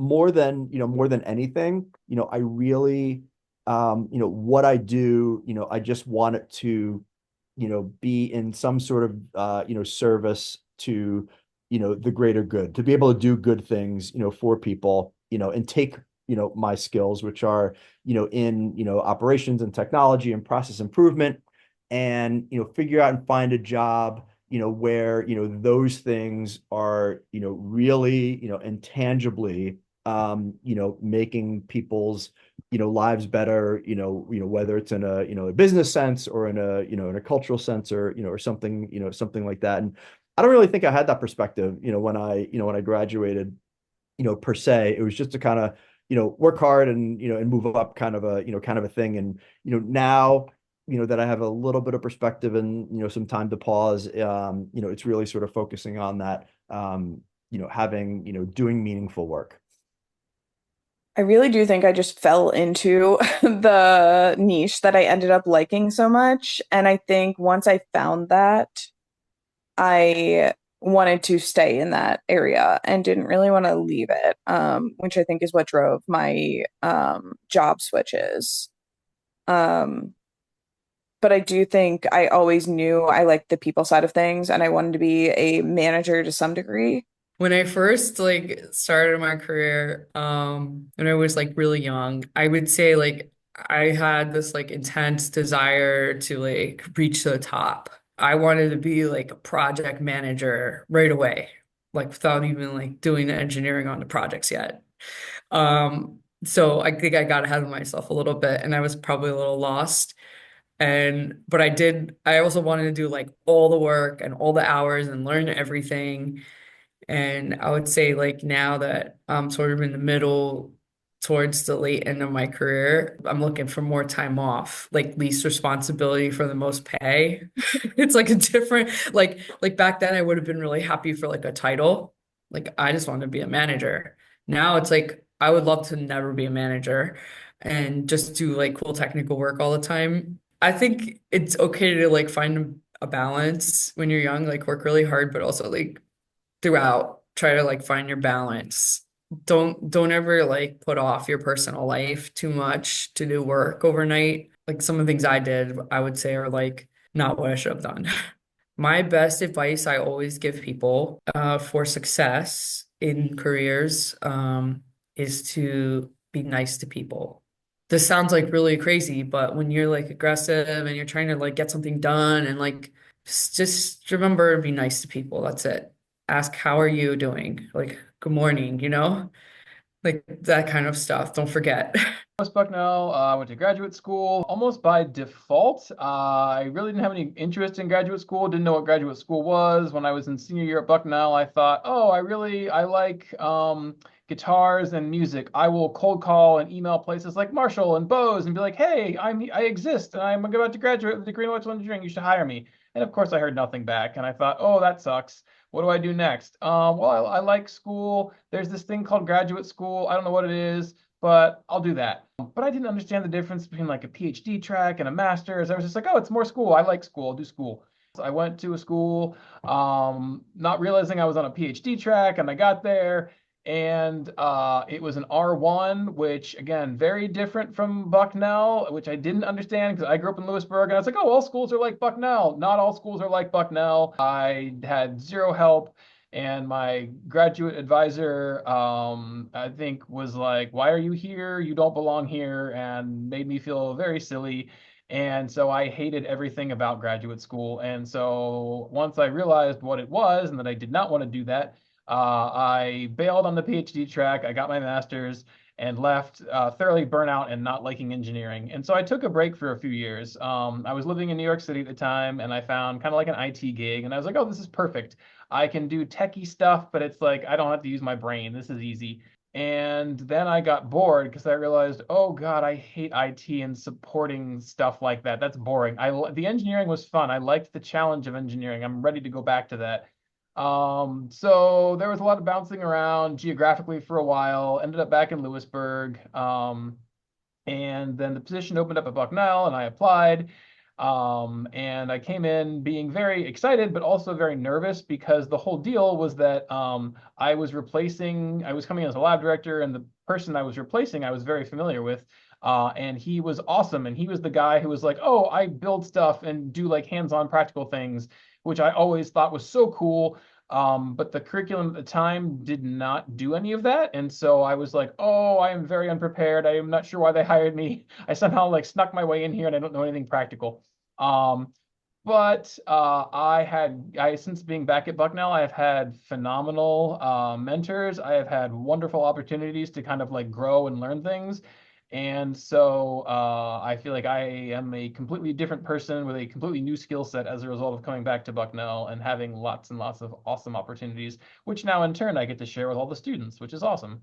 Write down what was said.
more than anything, I really, what I do, I just want it to, be in some sort of, service to, the greater good, to be able to do good things, for people, and take, my skills, which are, in, operations and technology and process improvement, and, figure out and find a job, where, those things are, really, and tangibly, making people's, lives better, whether it's in a, a business sense or in a, in a cultural sense or, or something, something like that. And I don't really think I had that perspective, when I graduated, per se. It was just to kind of, work hard and, and move up kind of a, kind of a thing. And, now, that I have a little bit of perspective and, some time to pause, it's really sort of focusing on that, having, doing meaningful work. I really do think I just fell into the niche that I ended up liking so much. And I think once I found that, I wanted to stay in that area and didn't really want to leave it, which I think is what drove my job switches. Um, but I do think I always knew I liked the people side of things and I wanted to be a manager to some degree. When I first started my career, when I was like really young, I would say like I had this like intense desire to like reach the top. I wanted to be like a project manager right away, like without even like doing the engineering on the projects yet. So I think I got ahead of myself a little bit and I was probably a little lost. But I also wanted to do like all the work and all the hours and learn everything. And I would say like now that I'm sort of in the middle towards the late end of my career, I'm looking for more time off, like least responsibility for the most pay. It's like a different like back then I would have been really happy for like a title. Like I just wanted to be a manager. Now it's like I would love to never be a manager and just do like cool technical work all the time. I think it's okay to like find a balance when you're young, like work really hard, but also like throughout try to like find your balance. Don't ever like put off your personal life too much to do work overnight. Like some of the things I did, I would say are like not what I should have done. My best advice I always give people for success in careers is to be nice to people. This sounds like really crazy, but when you're like aggressive and you're trying to like get something done and like just remember to be nice to people. That's it. Ask, how are you doing? Like, good morning, like that kind of stuff. Don't forget. Thomas Bucknell. I went to graduate school almost by default. I really didn't have any interest in graduate school, didn't know what graduate school was. When I was in senior year at Bucknell, I thought, oh, I like guitars and music. I will cold call and email places like Marshall and Bose and be like, hey, I exist and I'm about to graduate with a degree in electrical engineering. You should hire me. And of course, I heard nothing back. And I thought, oh, that sucks. What do I do next? Well, I like school. There's this thing called graduate school. I don't know what it is, but I'll do that. But I didn't understand the difference between like a PhD track and a master's. I was just like, oh, it's more school. I like school. I'll do school. So I went to a school, not realizing I was on a PhD track, and I got there, and it was an R1, which again, very different from Bucknell, which I didn't understand because I grew up in Lewisburg, and I was like, oh, all schools are like Bucknell. Not all schools are like Bucknell. I had zero help. And my graduate advisor, I think, was like, why are you here? You don't belong here, and made me feel very silly. And so I hated everything about graduate school. And so once I realized what it was and that I did not want to do that, I bailed on the PhD track. I got my master's and left thoroughly burnt out and not liking engineering. And so I took a break for a few years. I was living in New York City at the time, and I found kind of like an IT gig. And I was like, oh, this is perfect. I can do techie stuff, but it's like I don't have to use my brain. This is easy. And then I got bored because I realized, oh God, I hate IT and supporting stuff like that. That's boring. The engineering was fun. I liked the challenge of engineering. I'm ready to go back to that. So there was a lot of bouncing around geographically for a while. Ended up back in Lewisburg. And then the position opened up at Bucknell, and I applied. And I came in being very excited, but also very nervous because the whole deal was that I was coming as a lab director, and the person I was replacing, I was very familiar with. And he was awesome. And he was the guy who was like, oh, I build stuff and do like hands-on practical things, which I always thought was so cool. But the curriculum at the time did not do any of that. And so I was like, oh, I am very unprepared. I am not sure why they hired me. I somehow like snuck my way in here and I don't know anything practical. Um, but since being back at Bucknell, I've had phenomenal mentors. I have had wonderful opportunities to kind of like grow and learn things. And so I feel like I am a completely different person with a completely new skill set as a result of coming back to Bucknell and having lots and lots of awesome opportunities, which now in turn I get to share with all the students, which is awesome.